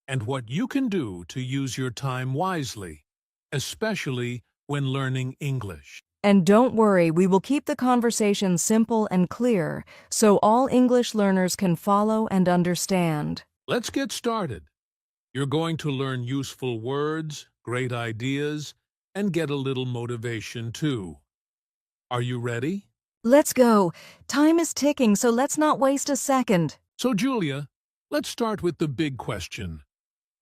and what you can do to use your time wisely, especially when learning English. And don't worry, we will keep the conversation simple and clear so all English learners can follow and understand. Let's get started. You're going to learn useful words, great ideas, and get a little motivation too. Are you ready? Let's go. Time is ticking, so let's not waste a second. So, Julia, let's start with the big question.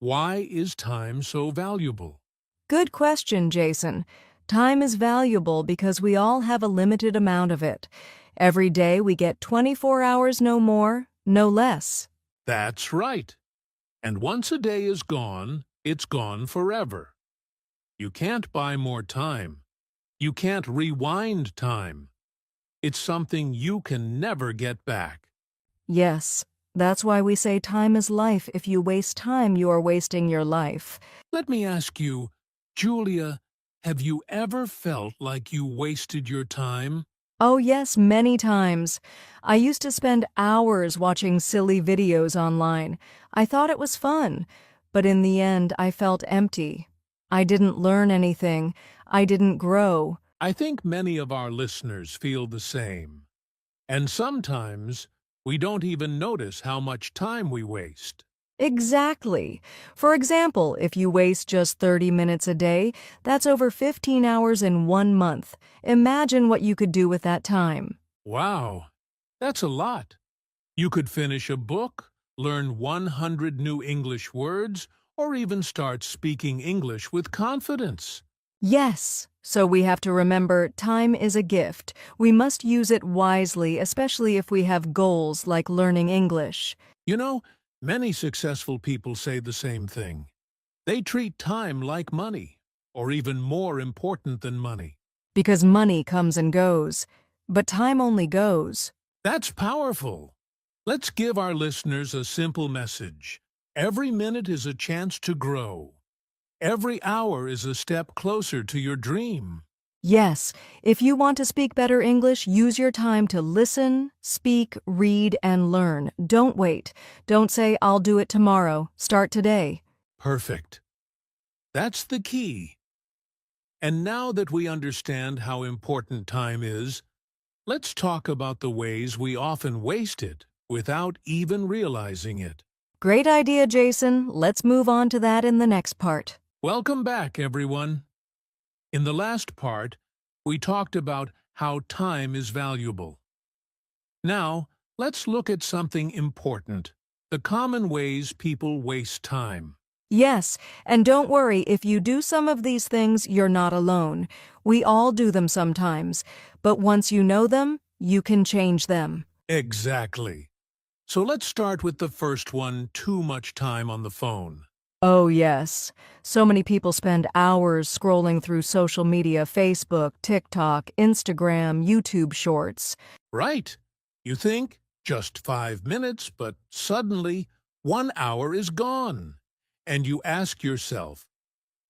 Why is time so valuable? Good question, Jason. Time is valuable because we all have a limited amount of it. Every day we get 24 hours, no more, no less. That's right. And once a day is gone, it's gone forever. You can't buy more time. You can't rewind time. It's something you can never get back. Yes, that's why we say time is life. If you waste time, you are wasting your life. Let me ask you, Julia, have you ever felt like you wasted your time? Oh yes, many times. I used to spend hours watching silly videos online. I thought it was fun, but in the end I felt empty. I didn't learn anything. I didn't grow. I think many of our listeners feel the same. And sometimes we don't even notice how much time we waste. Exactly. For example, if you waste just 30 minutes a day, that's over 15 hours in 1 month. Imagine what you could do with that time. Wow, that's a lot. You could finish a book, learn 100 new English words, or even start speaking English with confidence. Yes, so we have to remember time is a gift. We must use it wisely, especially if we have goals like learning English. You know, many successful people say the same thing. They treat time like money, or even more important than money. Because money comes and goes, but time only goes. That's powerful. Let's give our listeners a simple message. Every minute is a chance to grow. Every hour is a step closer to your dream. Yes, if you want to speak better English, use your time to listen, speak, read, and learn. Don't wait. Don't say, I'll do it tomorrow. Start today. Perfect. That's the key. And now that we understand how important time is, let's talk about the ways we often waste it without even realizing it. Great idea, Jason. Let's move on to that in the next part. Welcome back, everyone. In the last part, we talked about how time is valuable. Now, let's look at something important, the common ways people waste time. Yes, and don't worry, if you do some of these things, you're not alone. We all do them sometimes, but once you know them, you can change them. Exactly. So let's start with the first one, too much time on the phone. Oh, yes. So many people spend hours scrolling through social media, Facebook, TikTok, Instagram, YouTube Shorts. Right. You think, just 5 minutes, but suddenly 1 hour is gone. And you ask yourself,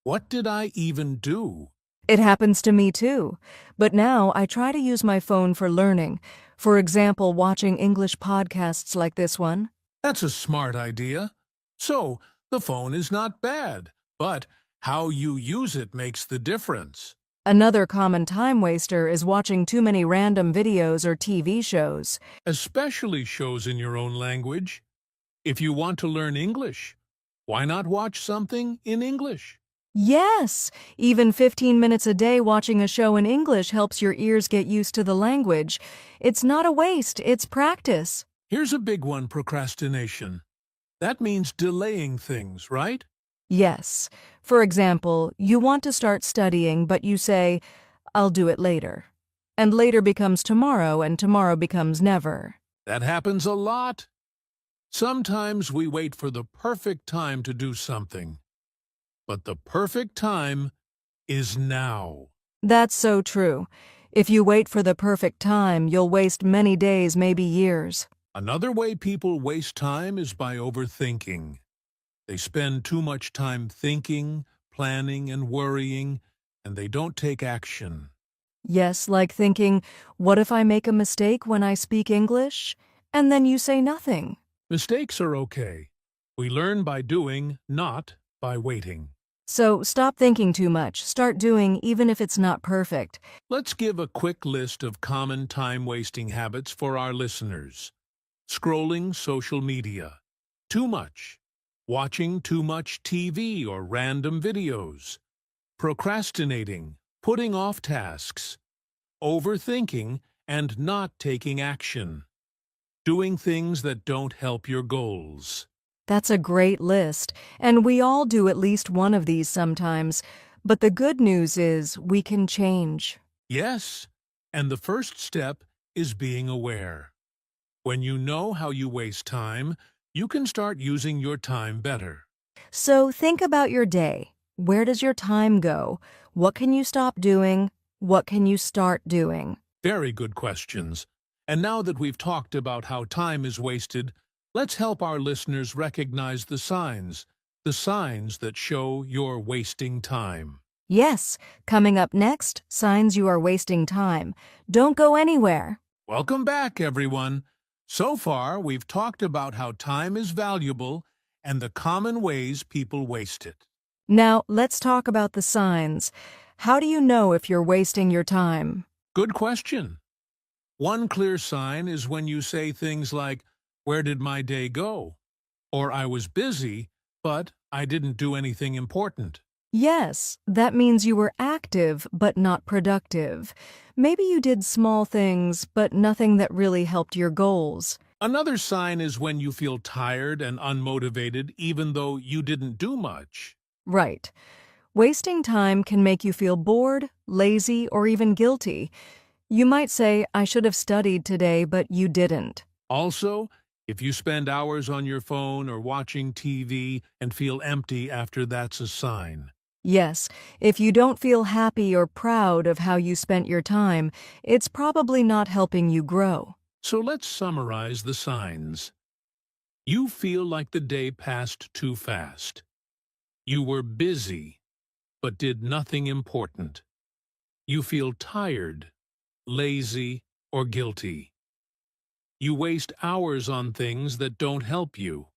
what did I even do? It happens to me too. But now I try to use my phone for learning. For example, watching English podcasts like this one. That's a smart idea. So, the phone is not bad, but how you use it makes the difference. Another common time waster is watching too many random videos or TV shows. Especially shows in your own language. If you want to learn English, why not watch something in English? Yes, even 15 minutes a day watching a show in English helps your ears get used to the language. It's not a waste, it's practice. Here's a big one, procrastination. That means delaying things, right? Yes. For example, you want to start studying, but you say, I'll do it later. And later becomes tomorrow, and tomorrow becomes never. That happens a lot. Sometimes we wait for the perfect time to do something. But the perfect time is now. That's so true. If you wait for the perfect time, you'll waste many days, maybe years. Another way people waste time is by overthinking. They spend too much time thinking, planning, and worrying, and they don't take action. Yes, like thinking, what if I make a mistake when I speak English? And then you say nothing. Mistakes are okay. We learn by doing, not by waiting. So stop thinking too much. Start doing even if it's not perfect. Let's give a quick list of common time-wasting habits for our listeners. Scrolling social media. Too much. Watching too much TV or random videos. Procrastinating. Putting off tasks. Overthinking and not taking action. Doing things that don't help your goals. That's a great list, and we all do at least one of these sometimes. But the good news is we can change. Yes, and the first step is being aware. When you know how you waste time, you can start using your time better. So think about your day. Where does your time go? What can you stop doing? What can you start doing? Very good questions. And now that we've talked about how time is wasted, let's help our listeners recognize the signs that show you're wasting time. Yes, coming up next, signs you are wasting time. Don't go anywhere. Welcome back, everyone. So far, we've talked about how time is valuable and the common ways people waste it. Now, let's talk about the signs. How do you know if you're wasting your time? Good question. One clear sign is when you say things like, "Where did my day go?" Or "I was busy, but I didn't do anything important." Yes, that means you were active but not productive. Maybe you did small things, but nothing that really helped your goals. Another sign is when you feel tired and unmotivated even though you didn't do much. Right. Wasting time can make you feel bored, lazy, or even guilty. You might say, I should have studied today, but you didn't. Also, if you spend hours on your phone or watching TV and feel empty after, that's a sign. Yes, if you don't feel happy or proud of how you spent your time, it's probably not helping you grow. So let's summarize the signs. You feel like the day passed too fast. You were busy, but did nothing important. You feel tired, lazy, or guilty. You waste hours on things that don't help you.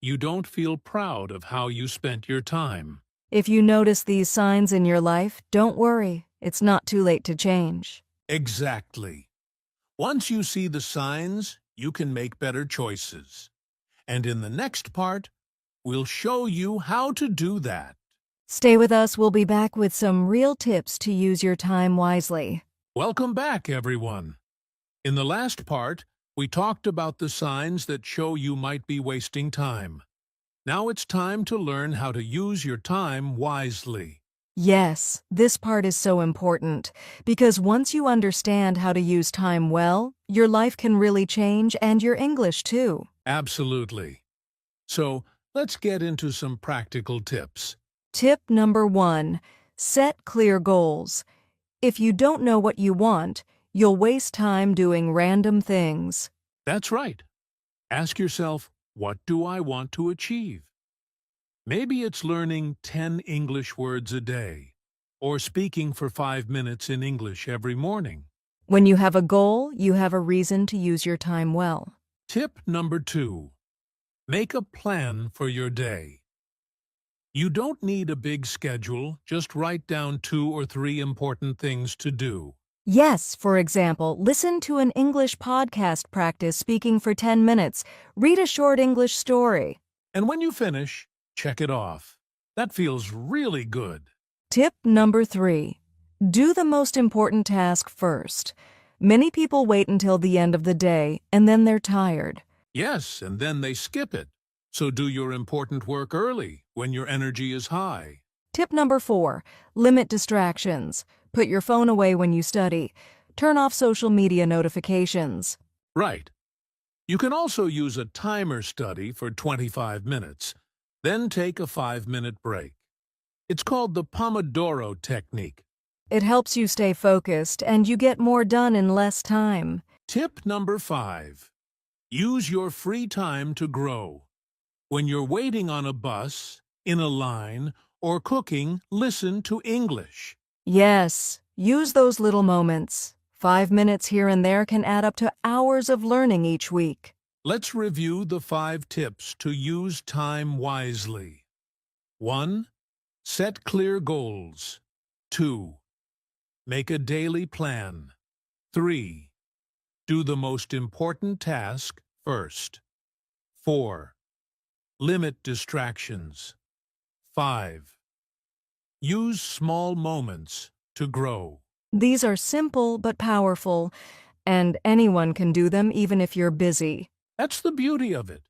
You don't feel proud of how you spent your time. If you notice these signs in your life, don't worry. It's not too late to change. Exactly. Once you see the signs, you can make better choices. And in the next part, we'll show you how to do that. Stay with us. We'll be back with some real tips to use your time wisely. Welcome back, everyone. In the last part, we talked about the signs that show you might be wasting time. Now it's time to learn how to use your time wisely. Yes, this part is so important because once you understand how to use time well, your life can really change and your English too. Absolutely. So, let's get into some practical tips. Tip number 1, set clear goals. If you don't know what you want, you'll waste time doing random things. That's right. Ask yourself, what do I want to achieve? Maybe it's learning 10 English words a day, or speaking for 5 minutes in English every morning. When you have a goal, you have a reason to use your time well. Tip number 2. Make a plan for your day. You don't need a big schedule, just write down 2 or 3 important things to do. Yes, for example, listen to an English podcast, practice speaking for 10 minutes, read a short English story. And when you finish, check it off. That feels really good. Tip number 3, do the most important task first. Many people wait until the end of the day and then they're tired. Yes, and then they skip it. So do your important work early, when your energy is high. Tip number 4, limit distractions. Put your phone away when you study. Turn off social media notifications. Right. You can also use a timer study for 25 minutes, then take a 5-minute break. It's called the Pomodoro technique. It helps you stay focused and you get more done in less time. Tip number 5. Use your free time to grow. When you're waiting on a bus, in a line, or cooking, listen to English. Yes, use those little moments. 5 minutes here and there can add up to hours of learning each week. Let's review the 5 tips to use time wisely. 1. Set clear goals. 2. Make a daily plan. 3. Do the most important task first. 4. Limit distractions. 5. Use small moments to grow. These are simple but powerful, and anyone can do them even if you're busy. That's the beauty of it.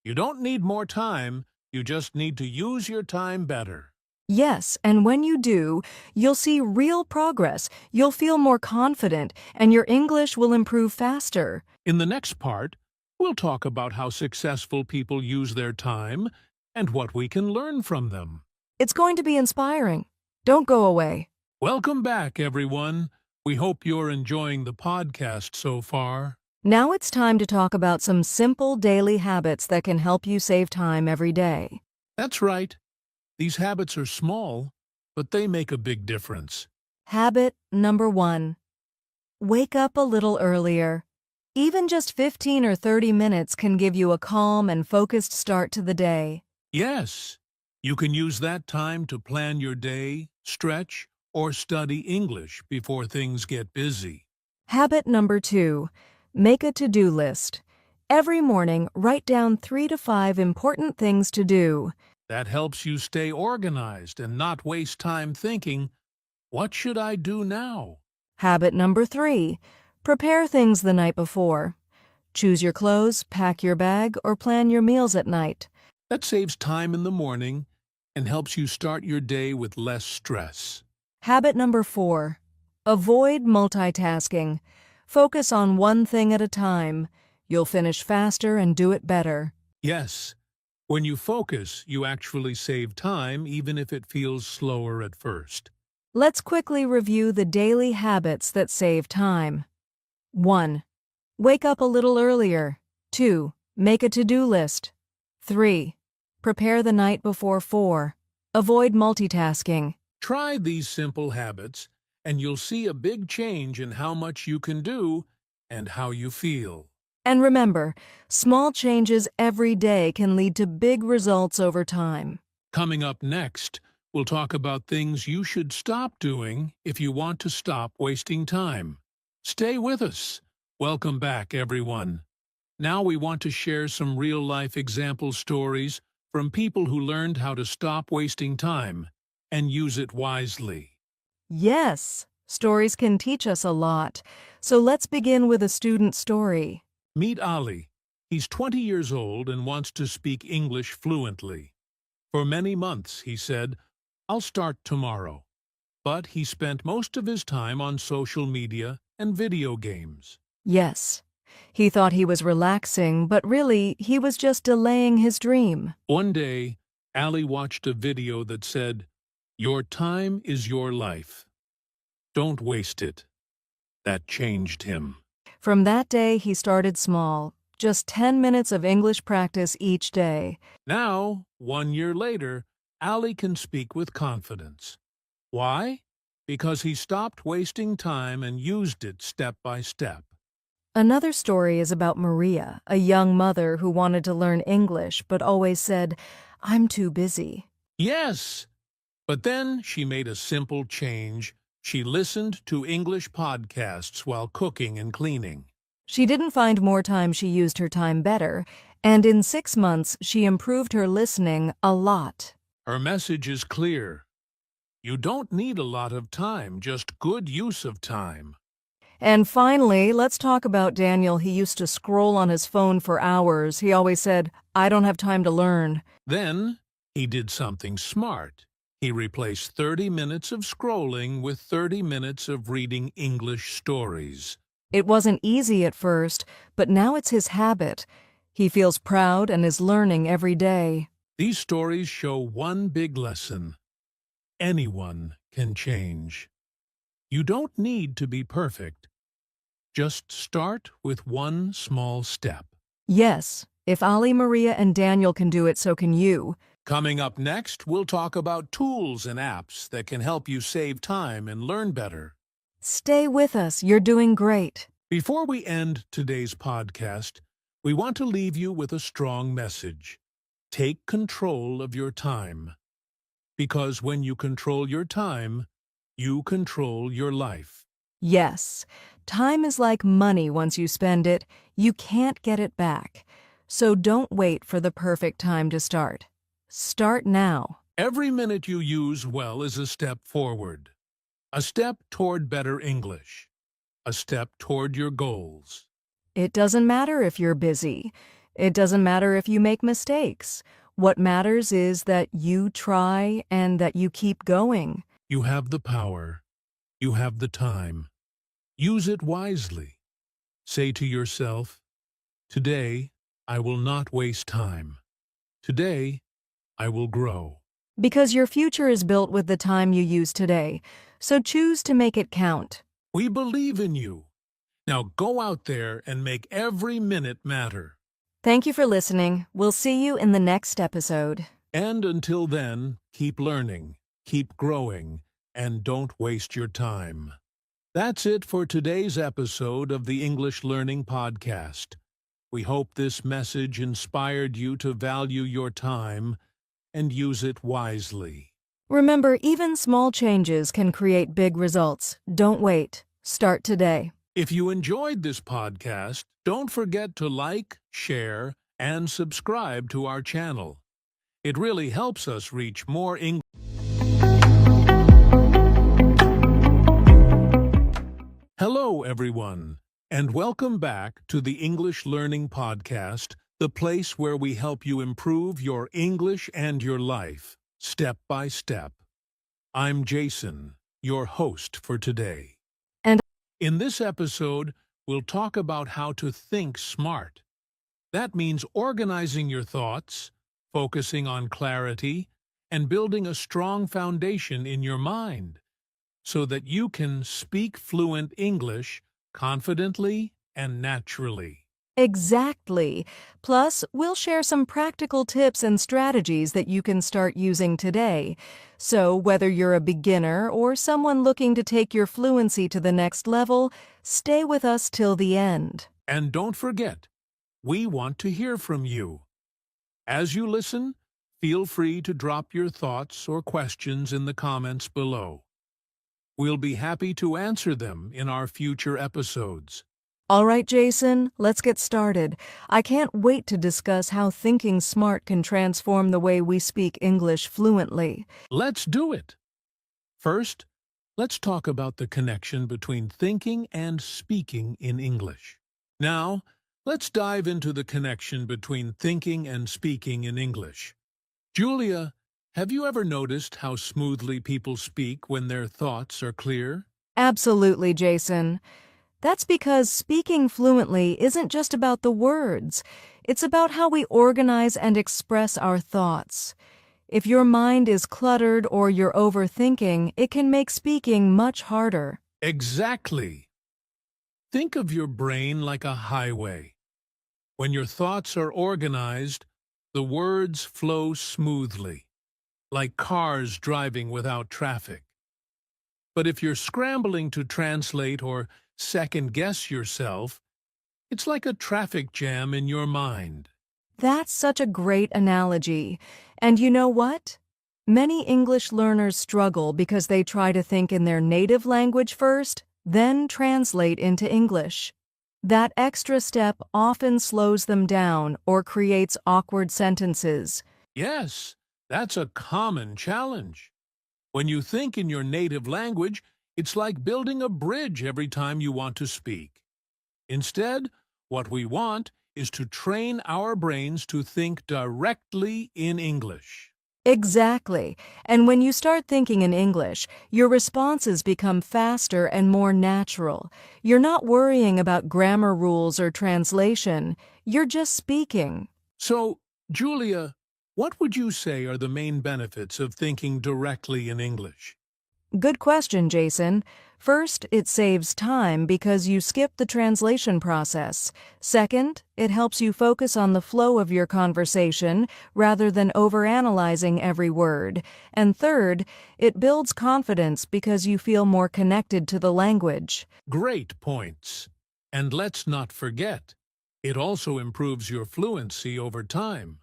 You don't need more time, you just need to use your time better. Yes, and when you do, you'll see real progress, you'll feel more confident, and your English will improve faster. In the next part, we'll talk about how successful people use their time and what we can learn from them. It's going to be inspiring. Don't go away. Welcome back, everyone. We hope you're enjoying the podcast so far. Now it's time to talk about some simple daily habits that can help you save time every day. That's right. These habits are small, but they make a big difference. Habit number 1. Wake up a little earlier. Even just 15 or 30 minutes can give you a calm and focused start to the day. Yes, you can use that time to plan your day, stretch, or study English before things get busy. Habit number 2. Make a to-do list. Every morning, write down 3 to 5 important things to do. That helps you stay organized and not waste time thinking, what should I do now? Habit number 3. Prepare things the night before. Choose your clothes, pack your bag, or plan your meals at night. That saves time in the morning and helps you start your day with less stress. Habit number 4. Avoid multitasking. Focus on one thing at a time. You'll finish faster and do it better. Yes, when you focus, you actually save time even if it feels slower at first. Let's quickly review the daily habits that save time. 1. Wake up a little earlier. 2. Make a to-do list. 3. Prepare the night before 4. Avoid multitasking. Try these simple habits, and you'll see a big change in how much you can do and how you feel. And remember, small changes every day can lead to big results over time. Coming up next, we'll talk about things you should stop doing if you want to stop wasting time. Stay with us. Welcome back, everyone. Now we want to share some real-life example stories from people who learned how to stop wasting time and use it wisely. Yes, stories can teach us a lot. So let's begin with a student story. Meet Ali. He's 20 years old and wants to speak English fluently. For many months, he said, "I'll start tomorrow." But he spent most of his time on social media and video games. Yes, he thought he was relaxing, but really, he was just delaying his dream. One day, Ali watched a video that said, "Your time is your life. Don't waste it." That changed him. From that day, he started small, just 10 minutes of English practice each day. Now, 1 year later, Ali can speak with confidence. Why? Because he stopped wasting time and used it step by step. Another story is about Maria, a young mother who wanted to learn English but always said, "I'm too busy." Yes! But then she made a simple change. She listened to English podcasts while cooking and cleaning. She didn't find more time, she used her time better, and in 6 months she improved her listening a lot. Her message is clear. You don't need a lot of time, just good use of time. And finally, let's talk about Daniel. He used to scroll on his phone for hours. He always said, "I don't have time to learn." Then he did something smart. He replaced 30 minutes of scrolling with 30 minutes of reading English stories. It wasn't easy at first, but now it's his habit. He feels proud and is learning every day. These stories show one big lesson. Anyone can change. You don't need to be perfect. Just start with one small step. Yes, if Ali, Maria, and Daniel can do it, so can you. Coming up next, we'll talk about tools and apps that can help you save time and learn better. Stay with us, you're doing great. Before we end today's podcast, we want to leave you with a strong message. Take control of your time. Because when you control your time, you control your life. Yes, time is like money once you spend it. You can't get it back. So don't wait for the perfect time to start. Start now. Every minute you use well is a step forward. A step toward better English. A step toward your goals. It doesn't matter if you're busy. It doesn't matter if you make mistakes. What matters is that you try and that you keep going. You have the power. You have the time. Use it wisely. Say to yourself, today I will not waste time. Today I will grow. Because your future is built with the time you use today, so choose to make it count. We believe in you. Now go out there and make every minute matter. Thank you for listening. We'll see you in the next episode. And until then, keep learning, keep growing, and don't waste your time. That's it for today's episode of the English Learning Podcast. We hope this message inspired you to value your time and use it wisely. Remember, even small changes can create big results. Don't wait. Start today. If you enjoyed this podcast, don't forget to like, share, and subscribe to our channel. It really helps us reach more English. Hello, everyone, and welcome back to the English Learning Podcast, the place where we help you improve your English and your life, step by step. I'm Jason, your host for today. And in this episode, we'll talk about how to think smart. That means organizing your thoughts, focusing on clarity, and building a strong foundation in your mind so that you can speak fluent English confidently and naturally. Exactly. Plus, we'll share some practical tips and strategies that you can start using today. So, whether you're a beginner or someone looking to take your fluency to the next level, stay with us till the end. And don't forget, we want to hear from you. As you listen, feel free to drop your thoughts or questions in the comments below. We'll be happy to answer them in our future episodes. All right, Jason, let's get started. I can't wait to discuss how thinking smart can transform the way we speak English fluently. Let's do it. First, let's talk about the connection between thinking and speaking in English. Now, let's dive into the connection between thinking and speaking in English. Julia, have you ever noticed how smoothly people speak when their thoughts are clear? Absolutely, Jason. That's because speaking fluently isn't just about the words. It's about how we organize and express our thoughts. If your mind is cluttered or you're overthinking, it can make speaking much harder. Exactly. Think of your brain like a highway. When your thoughts are organized, the words flow smoothly, like cars driving without traffic. But if you're scrambling to translate or second-guess yourself, it's like a traffic jam in your mind. That's such a great analogy. And you know what? Many English learners struggle because they try to think in their native language first, then translate into English. That extra step often slows them down or creates awkward sentences. Yes, that's a common challenge. When you think in your native language, it's like building a bridge every time you want to speak. Instead, what we want is to train our brains to think directly in English. Exactly. And when you start thinking in English, your responses become faster and more natural. You're not worrying about grammar rules or translation. You're just speaking. So, Julia, what would you say are the main benefits of thinking directly in English? Good question, Jason. First, it saves time because you skip the translation process. Second, it helps you focus on the flow of your conversation rather than overanalyzing every word. And third, it builds confidence because you feel more connected to the language. Great points. And let's not forget, It also improves your fluency over time.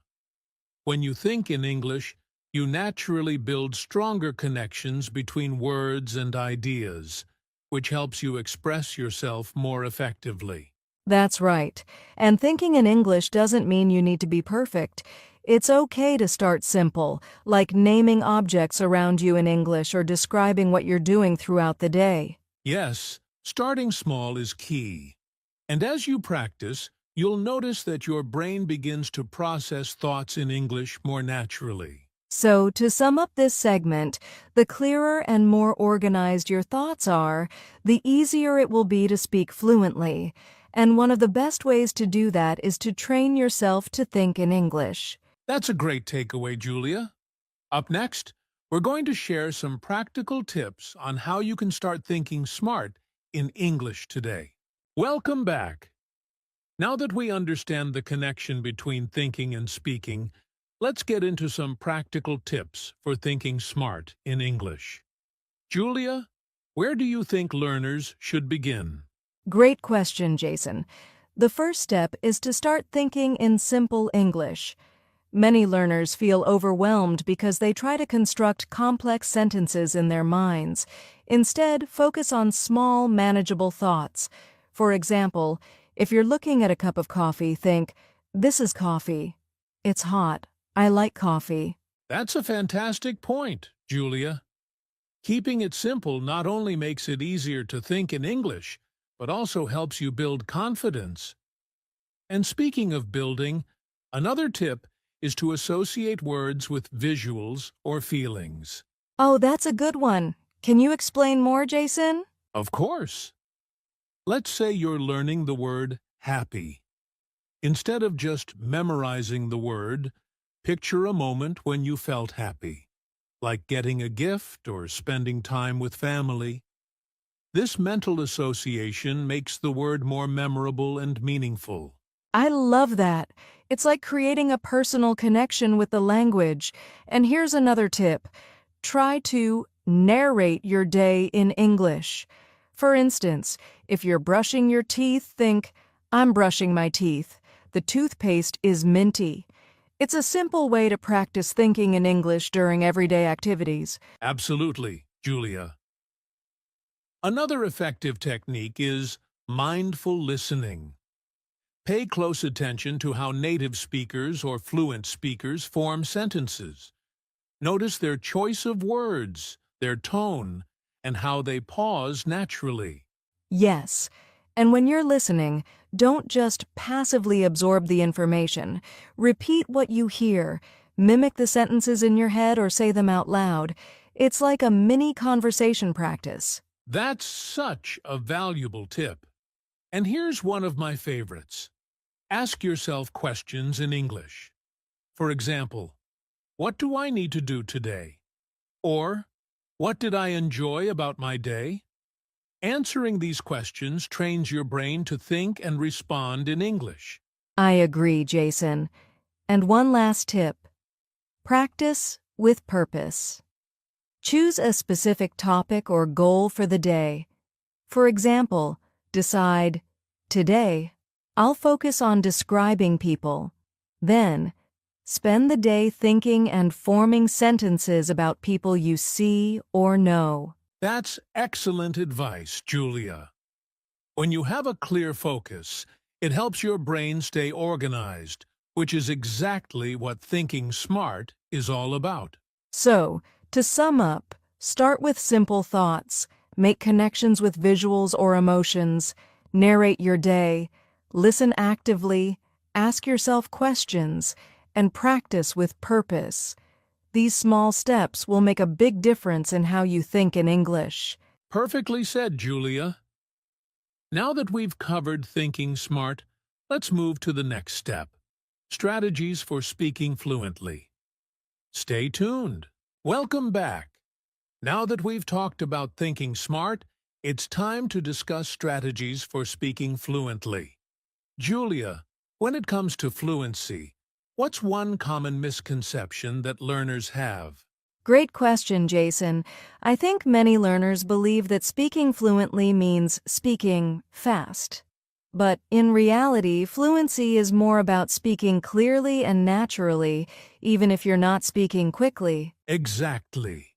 When you think in English, you naturally build stronger connections between words and ideas, which helps you express yourself more effectively. That's right. And thinking in English doesn't mean you need to be perfect. It's okay to start simple, like naming objects around you in English or describing what you're doing throughout the day. Yes, starting small is key. And as you practice, you'll notice that your brain begins to process thoughts in English more naturally. So, to sum up this segment, the clearer and more organized your thoughts are, the easier it will be to speak fluently. And one of the best ways to do that is to train yourself to think in English. That's a great takeaway, Julia. Up next, we're going to share some practical tips on how you can start thinking smart in English today. Welcome back. Now that we understand the connection between thinking and speaking, let's get into some practical tips for thinking smart in English. Julia, where do you think learners should begin? Great question, Jason. The first step is to start thinking in simple English. Many learners feel overwhelmed because they try to construct complex sentences in their minds. Instead, focus on small, manageable thoughts. For example, if you're looking at a cup of coffee, think, "This is coffee. It's hot. I like coffee." That's a fantastic point, Julia. Keeping it simple not only makes it easier to think in English, but also helps you build confidence. And speaking of building, another tip is to associate words with visuals or feelings. Oh, that's a good one. Can you explain more, Jason? Of course. Let's say you're learning the word happy. Instead of just memorizing the word, picture a moment when you felt happy, like getting a gift or spending time with family. This mental association makes the word more memorable and meaningful. I love that. It's like creating a personal connection with the language. And here's another tip. Try to narrate your day in English. For instance, if you're brushing your teeth, think, "I'm brushing my teeth. The toothpaste is minty." It's a simple way to practice thinking in English during everyday activities. Absolutely, Julia. Another effective technique is mindful listening. Pay close attention to how native speakers or fluent speakers form sentences. Notice their choice of words, their tone, and how they pause naturally. Yes, and when you're listening, don't just passively absorb the information. Repeat what you hear, mimic the sentences in your head or say them out loud. It's like a mini conversation practice. That's such a valuable tip. And here's one of my favorites. Ask yourself questions in English. For example, what do I need to do today? Or, what did I enjoy about my day? Answering these questions trains your brain to think and respond in English. I agree, Jason. And one last tip. Practice with purpose. Choose a specific topic or goal for the day. For example, decide, "Today, I'll focus on describing people." Then, spend the day thinking and forming sentences about people you see or know. That's excellent advice, Julia. When you have a clear focus, it helps your brain stay organized, which is exactly what thinking smart is all about. So, to sum up, start with simple thoughts, make connections with visuals or emotions, narrate your day, listen actively, ask yourself questions, and practice with purpose. These small steps will make a big difference in how you think in English. Perfectly said, Julia. Now that we've covered thinking smart, let's move to the next step. Strategies for speaking fluently. Stay tuned. Welcome back. Now that we've talked about thinking smart, it's time to discuss strategies for speaking fluently. Julia, when it comes to fluency, what's one common misconception that learners have? Great question, Jason. I think many learners believe that speaking fluently means speaking fast. But in reality, fluency is more about speaking clearly and naturally, even if you're not speaking quickly. Exactly.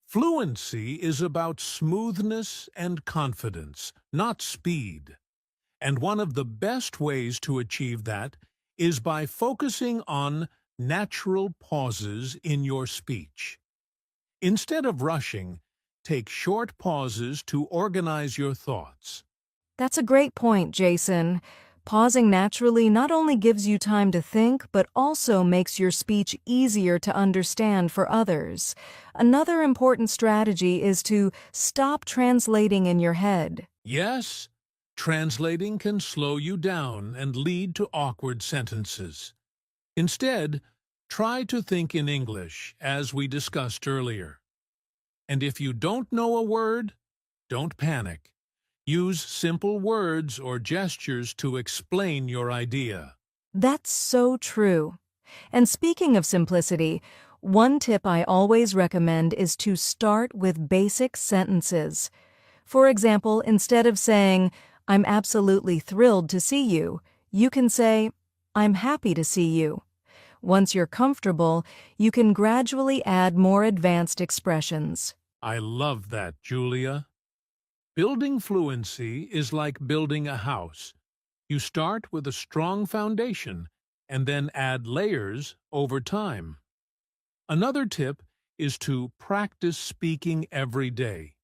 Fluency is about smoothness and confidence, not speed. And one of the best ways to achieve that is by focusing on natural pauses in your speech. Instead of rushing, take short pauses to organize your thoughts. That's a great point, Jason. Pausing naturally not only gives you time to think, but also makes your speech easier to understand for others. Another important strategy is to stop translating in your head. Yes, translating can slow you down and lead to awkward sentences. Instead, try to think in English, as we discussed earlier. And if you don't know a word, don't panic. Use simple words or gestures to explain your idea. That's so true. And speaking of simplicity, one tip I always recommend is to start with basic sentences. For example, instead of saying, "I'm absolutely thrilled to see you," you can say, "I'm happy to see you." Once you're comfortable, you can gradually add more advanced expressions. I love that, Julia. Building fluency is like building a house. You start with a strong foundation and then add layers over time. Another tip is to practice speaking every day,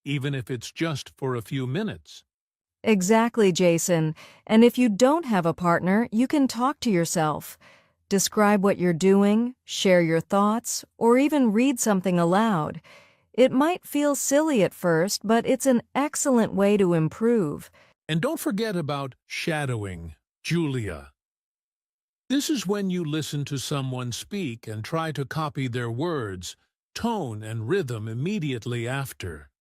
even if it's just for a few minutes. Exactly, Jason. And if you don't have a partner, you can talk to yourself. Describe what you're doing, share your thoughts, or even read something aloud. It might feel silly at first, but it's an excellent way to improve. And don't forget about shadowing, Julia. This is when you listen to someone speak and try to copy their words, tone, and rhythm immediately after.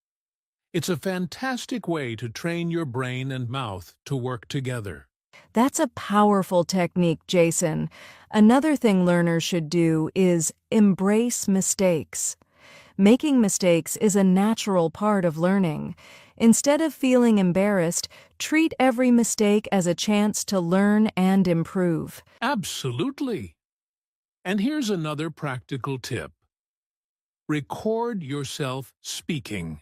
It's a fantastic way to train your brain and mouth to work together. That's a powerful technique, Jason. Another thing learners should do is embrace mistakes. Making mistakes is a natural part of learning. Instead of feeling embarrassed, treat every mistake as a chance to learn and improve. Absolutely. And here's another practical tip. Record yourself speaking.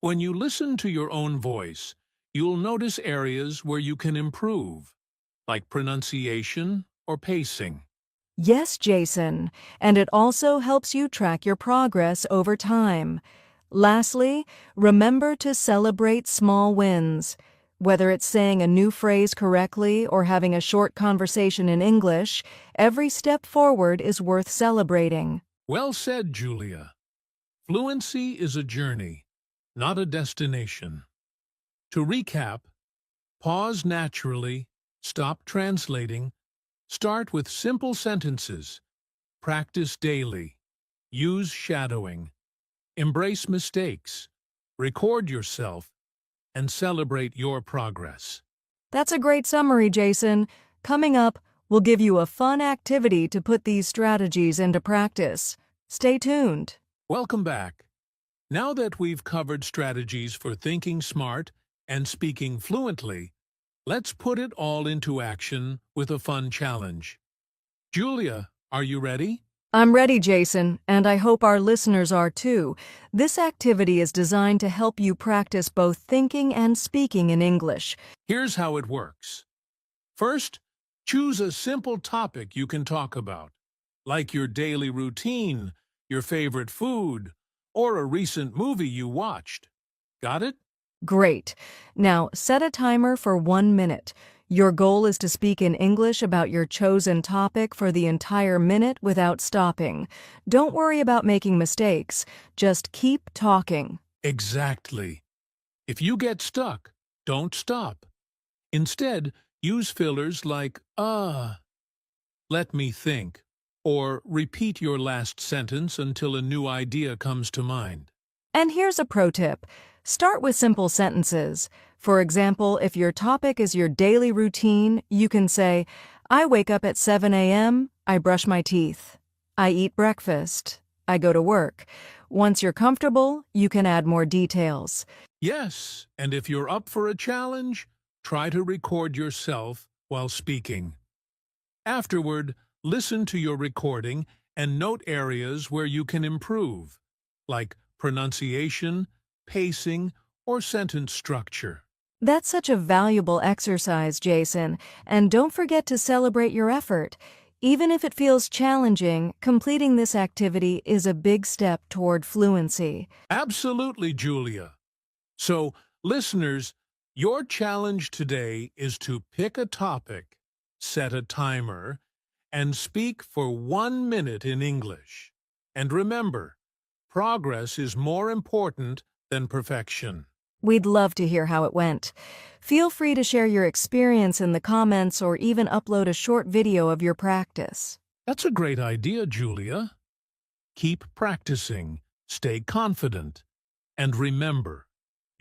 When you listen to your own voice, you'll notice areas where you can improve, like pronunciation or pacing. Yes, Jason, and it also helps you track your progress over time. Lastly, remember to celebrate small wins. Whether it's saying a new phrase correctly or having a short conversation in English, every step forward is worth celebrating. Well said, Julia. Fluency is a journey, not a destination. To recap, pause naturally, stop translating, start with simple sentences, practice daily, use shadowing, embrace mistakes, record yourself, and celebrate your progress. That's a great summary, Jason. Coming up, we'll give you a fun activity to put these strategies into practice. Stay tuned. Welcome back. Now that we've covered strategies for thinking smart and speaking fluently, let's put it all into action with a fun challenge. Julia, are you ready? I'm ready, Jason, and I hope our listeners are too. This activity is designed to help you practice both thinking and speaking in English. Here's how it works. First, choose a simple topic you can talk about, like your daily routine, your favorite food, or a recent movie you watched. Got it? Great. Now, set a timer for 1 minute. Your goal is to speak in English about your chosen topic for the entire minute without stopping. Don't worry about making mistakes. Just keep talking. Exactly. If you get stuck, don't stop. Instead, use fillers like, let me think, or repeat your last sentence until a new idea comes to mind. And here's a pro tip. Start with simple sentences. For example, if your topic is your daily routine, you can say, I wake up at 7 a.m., I brush my teeth. I eat breakfast. I go to work. Once you're comfortable, you can add more details. Yes, and if you're up for a challenge, try to record yourself while speaking. Afterward, listen to your recording and note areas where you can improve, like pronunciation, pacing, or sentence structure. That's such a valuable exercise, Jason, and don't forget to celebrate your effort. Even if it feels challenging, completing this activity is a big step toward fluency. Absolutely, Julia. So, listeners, your challenge today is to pick a topic, set a timer, and speak for 1 minute in English. And remember, progress is more important than perfection. We'd love to hear how it went. Feel free to share your experience in the comments or even upload a short video of your practice. That's a great idea, Julia. Keep practicing, stay confident, and remember,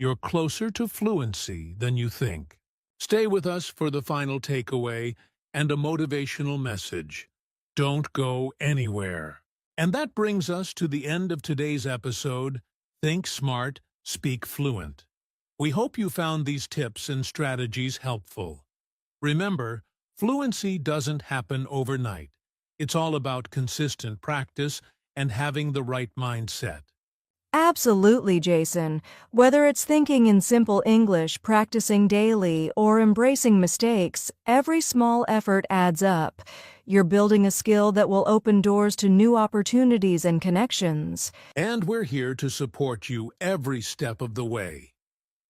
you're closer to fluency than you think. Stay with us for the final takeaway and a motivational message. Don't go anywhere. And that brings us to the end of today's episode, Think Smart, Speak Fluent. We hope you found these tips and strategies helpful. Remember, fluency doesn't happen overnight. It's all about consistent practice and having the right mindset. Absolutely, Jason. Whether it's thinking in simple English, practicing daily, or embracing mistakes, every small effort adds up. You're building a skill that will open doors to new opportunities and connections. And we're here to support you every step of the way.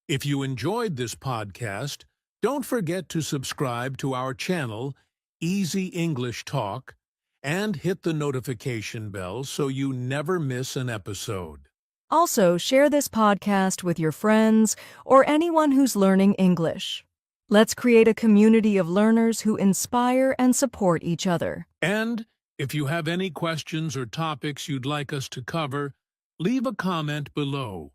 If you enjoyed this podcast, don't forget to subscribe to our channel, Easy English Talk, and hit the notification bell so you never miss an episode. Also, share this podcast with your friends or anyone who's learning English. Let's create a community of learners who inspire and support each other. And if you have any questions or topics you'd like us to cover, leave a comment below.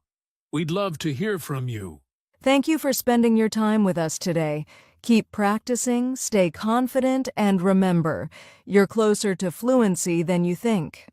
We'd love to hear from you. Thank you for spending your time with us today. Keep practicing, stay confident, and remember, you're closer to fluency than you think.